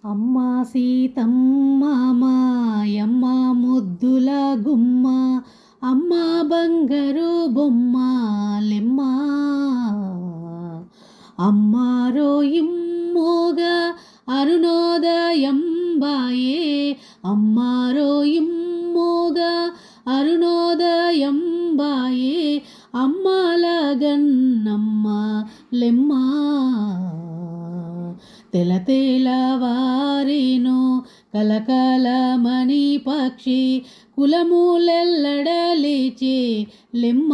అమ్మ సీతమ్మ మాయమ్మ ముద్దుల గుమ్మ, అమ్మ బంగారు బొమ్మ లెమ్మ. అమ్మ రోయిమ్మోగా అరుణోదయం బాయే, అమ్మ రోయిమ్మోగా అరుణోదయం బాయే, అమ్మలగన్నమ్మ లెమ్మ. తెలతేలవారేనో కలకలమణి పక్షి, కులములెల్లడలేచే లెమ్మ.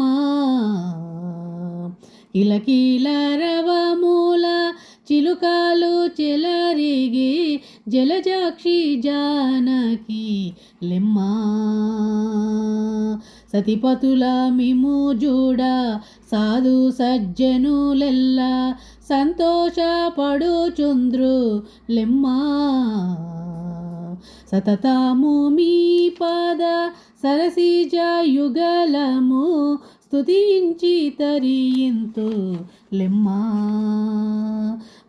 కిలకిల రవమూల చిలుకలు చెలరిగే, జలజాక్షి జానకి లెమ్మ. సతిపతుల మిము జూడ సాధు సజ్జనులెల్ల, సంతోషపడుచుంద్రు లెమ్మ. సతతము మీ పద సరసిజ యుగలము, స్తుతించి తరింతు లెమ్మ.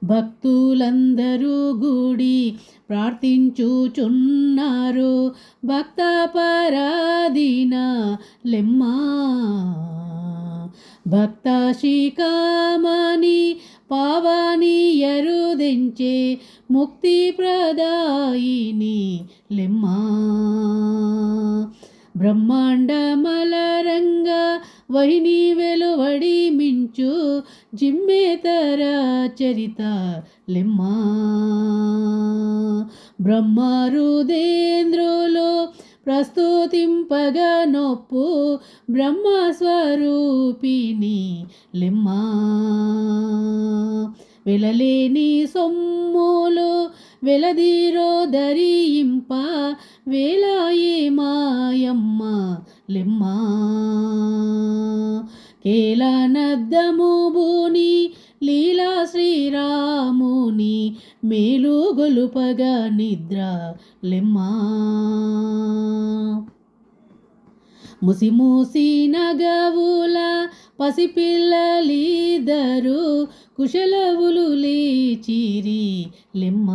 భక్తులందరూ గుడి ప్రార్థించుచున్నారు, భక్త పరాధీన లెమ్మ. భక్త శిఖామణి పావని ఎరుదించే, ముక్తి ప్రదాయిని లెమ్మ. బ్రహ్మాండమలరంగ వహిని వెలువడి మించు, జిమ్మేతర చరిత లెమ్మ. బ్రహ్మరుదేంద్రులు ప్రస్తుతింపగ నొప్పు, బ్రహ్మస్వరూపిణి లెమ్మ. వెలలేని సొమ్ములు వెలదీరో ధరింప, వేలాయే మాయమ్మ లెమ్మ. కేలనద్దము భూని లీలా శ్రీరాముని, మేలు గొలుపగా నిద్ర లెమ్మ. ముసిమూసి నగవుల పసిపిల్లలిద్దరు, కుశలవులు లేచిరి లెమ్మ.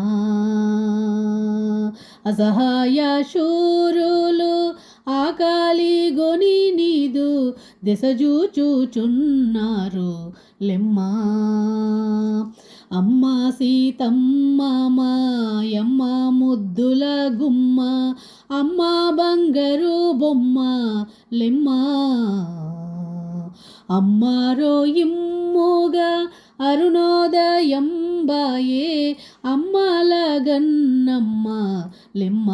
అసహాయ శూరులు ఆకాలి గొని నీదు, దెసజూచుచున్నారు లెమ్మ. అమ్మ సీతమ్మ మాయమ్మ ముద్దుల గుమ్మ, అమ్మ బంగారు బొమ్మ లెమ్మ. అమ్మ రోయిమ్మోగా అరుణోదయం బాయే, అమ్మలగన్నమ్మ లెమ్మ.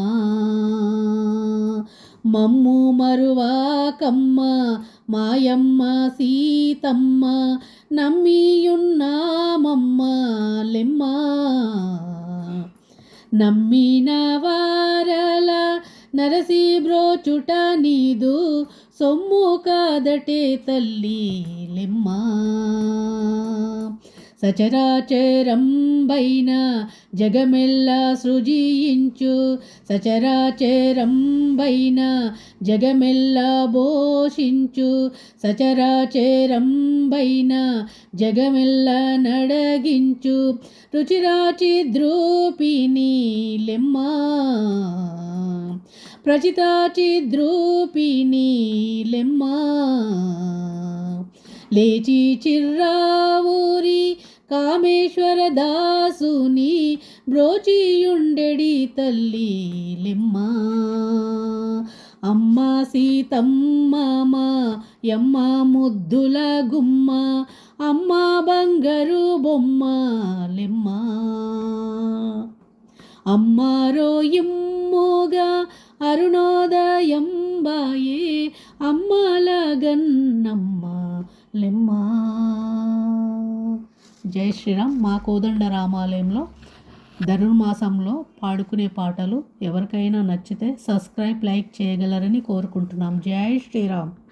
మమ్ము మరువాకమ్మ మాయమ్మ సీతమ్మ, నమ్మియున్నామమ్మ లెమ్మ. నమ్మిన వారల నరసి బ్రోచుట నీదు, సొమ్ము కాదటే తల్లి లెమ్మ. సచరాచరం బైన జగమెల్ల సృజించు, సచరాచరం బైన జగమెల్ల పోషించు, సచరాచరం బైన జగమెల్ల నడగించు, రుచిరాచిద్రూపిణి లెమ్మ. ప్రచితాచిద్రూపిణి లెమ్మ. లేచి చిర్రావూరి కామేశ్వర దాసుని, బ్రోచియుండెడి తల్లి లెమ్మ. అమ్మ సీతమ్మ మాయమ్మ ముద్దుల గుమ్మ, అమ్మ బంగారు బొమ్మ లెమ్మ. అమ్మ రోయిమ్మోగా అరుణోదయం బాయే, అమ్మలగన్నమ్మ లెమ్మ. జై శ్రీరామ్. మా కోదండ రామాలయంలో ధనుర్మాసంలో పాడుకునే పాటలు ఎవరికైనా నచ్చితే సబ్స్క్రైబ్ లైక్ చేయగలరని కోరుకుంటున్నాం. జై శ్రీరామ్.